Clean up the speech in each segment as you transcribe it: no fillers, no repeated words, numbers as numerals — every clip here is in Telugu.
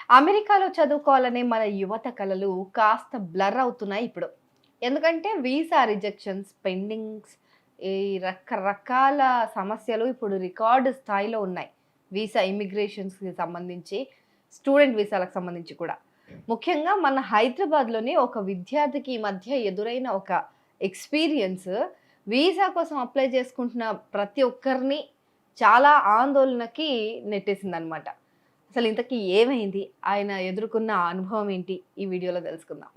అమెరికాలో చదువుకోవాలనే మన యువత కలలు కాస్త బ్లర్ అవుతున్నాయి ఇప్పుడు. ఎందుకంటే వీసా రిజెక్షన్స్, పెండింగ్స్ ఈ రకరకాల సమస్యలు ఇప్పుడు రికార్డ్ స్థాయిలో ఉన్నాయి. వీసా ఇమిగ్రేషన్స్‌కి సంబంధించి, స్టూడెంట్ వీసాలకు సంబంధించి కూడా. ముఖ్యంగా మన హైదరాబాద్‌లోని ఒక విద్యార్థికి ఈ మధ్య ఎదురైన ఒక ఎక్స్‌పీరియన్స్ వీసా కోసం అప్లై చేసుకుంటున్న ప్రతి ఒక్కరిని చాలా ఆందోళనకి నెట్టేసిందనమాట. అసలు ఇంతకీ ఏమైంది? ఆయన ఎదుర్కొన్న ఆ అనుభవం ఏంటి? ఈ వీడియోలో తెలుసుకుందాం.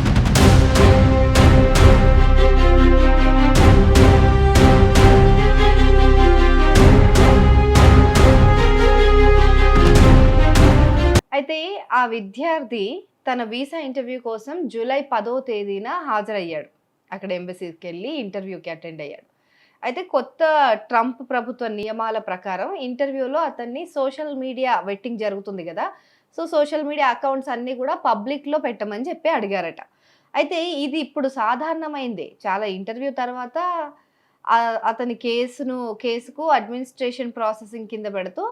అయితే ఆ విద్యార్థి తన వీసా ఇంటర్వ్యూ కోసం జూలై 10వ తేదీన హాజరయ్యాడు. అక్కడ ఎంబసీకెళ్ళి ఇంటర్వ్యూకి అటెండ్ అయ్యాడు. అయితే కొత్త ట్రంప్ ప్రభుత్వ నియమాల ప్రకారం ఇంటర్వ్యూలో అతన్ని సోషల్ మీడియా వెట్టింగ్ జరుగుతుంది గదా! సో, సోషల్ మీడియా అకౌంట్స్ అన్నీ గూడా పబ్లిక్‌లో పెట్టమని చెప్పి అడిగారట. అయితే ఇది ఇప్పుడు సాధారణమైందే. చాలా ఇంటర్వ్యూ తర్వాత అతని కేసుకు అడ్మినిస్ట్రేషన్ ప్రాసెసింగ్ కింద పెడుతూ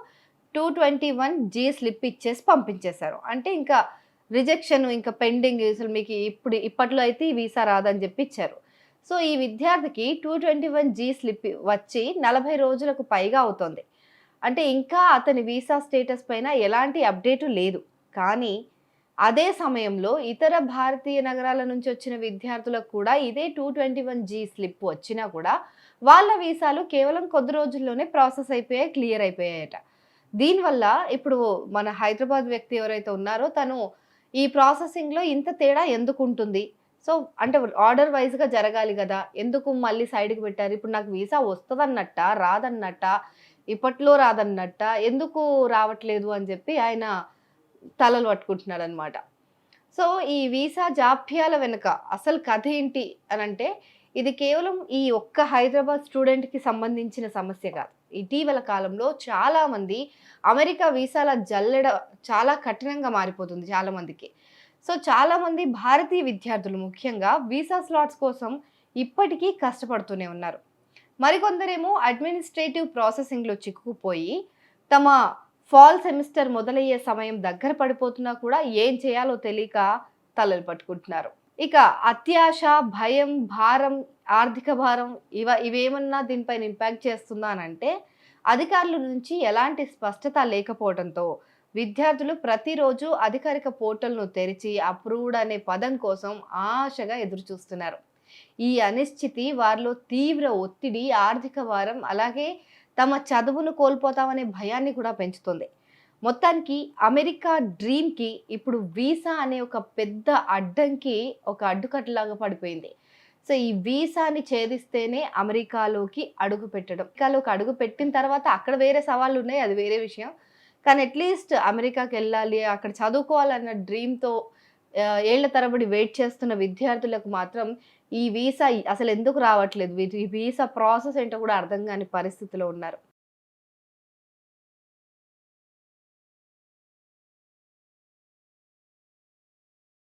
221 జీ స్లిప్ ఇచ్చేసి పంపించేశారు. అంటే ఇంకా రిజెక్షన్ ఇంకా పెండింగ్ అసలు మీకు ఇప్పట్లో అయితే ఈ వీసా రాదని జెప్పి ఇచ్చారు. సో, ఈ విద్యార్థికి 221 జీ స్లిప్ వచ్చి 40 రోజులకు పైగా అవుతోంది. అంటే ఇంకా అతని వీసా స్టేటస్ పైన ఎలాంటి అప్డేటు లేదు. కానీ అదే సమయంలో ఇతర భారతీయ నగరాల నుంచి వచ్చిన విద్యార్థులకు కూడా ఇదే 221 జీ స్లిప్ వచ్చినా కూడా వాళ్ళ వీసాలు కేవలం కొద్ది రోజుల్లోనే ప్రాసెస్ అయిపోయాయి, క్లియర్ అయిపోయాయట. దీనివల్ల ఇప్పుడు మన హైదరాబాద్ వ్యక్తి ఎవరైతే ఉన్నారో తను ఈ ప్రాసెసింగ్‌లో ఇంత తేడా ఎందుకుంటుంది? సో, అంటే ఆర్డర్ వైస్‌గా జరగాలి గదా! ఎందుకు మళ్ళీ సైడ్‌కి పెట్టారు? ఇప్పుడు నాకు వీసా వస్తదన్నట్టా? రాదన్నట్టా? ఇప్పట్లో రాదన్నట్టా? ఎందుకు రావట్లేదు అని జెప్పి ఆయన తలలు పట్టుకుంటున్నాడనమాట. సో, ఈ వీసా జాప్యాల వెనుక అసలు కథ ఏంటి అనంటే, ఇది కేవలం ఈ ఒక్క హైదరాబాద్ స్టూడెంట్‌కి సంబంధించిన సమస్య కాదు. ఇటీవల కాలంలో చాలామంది అమెరికా వీసాల జల్లెడ చాలా కఠినంగా మారిపోతుంది చాలామందికి. సో, చాలామంది భారతీయ విద్యార్థులు ముఖ్యంగా వీసా స్లాట్స్ కోసం ఇప్పటికీ కష్టపడుతూనే ఉన్నారు. మరికొందరేమో అడ్మినిస్ట్రేటివ్ ప్రాసెసింగ్‌లో చిక్కుకుపోయి తమ ఫాల్ సెమిస్టర్ మొదలయ్యే సమయం దగ్గర పడిపోతున్నా కూడా ఏం చేయాలో తెలియక తలలు పట్టుకుంటున్నారు. ఇక అత్యాశ, భయం, భారం, ఆర్థిక భారం ఇవేమన్నా దీనిపైన ఇంపాక్ట్ చేస్తుందా అనంటే అధికారుల నుంచి ఎలాంటి స్పష్టత లేకపోవడంతో విద్యార్థులు ప్రతిరోజు అధికారిక పోర్టల్‌ను తెరిచి అప్రూవ్డ్ అనే పదం కోసం ఆశగా ఎదురుచూస్తున్నారు. ఈ అనిశ్చితి వారిలో తీవ్ర ఒత్తిడి, ఆర్థిక భారం అలాగే తమ చదువును కోల్పోతామనే భయాన్ని కూడా పెంచుతుంది. మొత్తానికి అమెరికా డ్రీమ్‌కి ఇప్పుడు వీసా అనే ఒక పెద్ద అడ్డంకి ఒక అడ్డుకట్టలాగా పడిపోయింది. సో, ఈ వీసాని ఛేదిస్తేనే అమెరికాలోకి అడుగుపెట్టడం. అమెరికాలోకి అడుగుపెట్టిన తర్వాత అక్కడ వేరే సవాళ్ళున్నాయి. అది వేరే విషయం. కానీ అట్‌లీస్ట్ అమెరికాకెళ్ళాలి, అక్కడ చదువుకోవాలన్న డ్రీమ్‌తో ఏళ్ల తరబడి వెయిట్ చేస్తున్న విద్యార్థులకు మాత్రం ఈ వీసా అసలెందుకు రావట్లేదు? ఈ వీసా ప్రాసెస్ ఏంటో కూడా అర్థం గాని పరిస్థితిలో ఉన్నారు.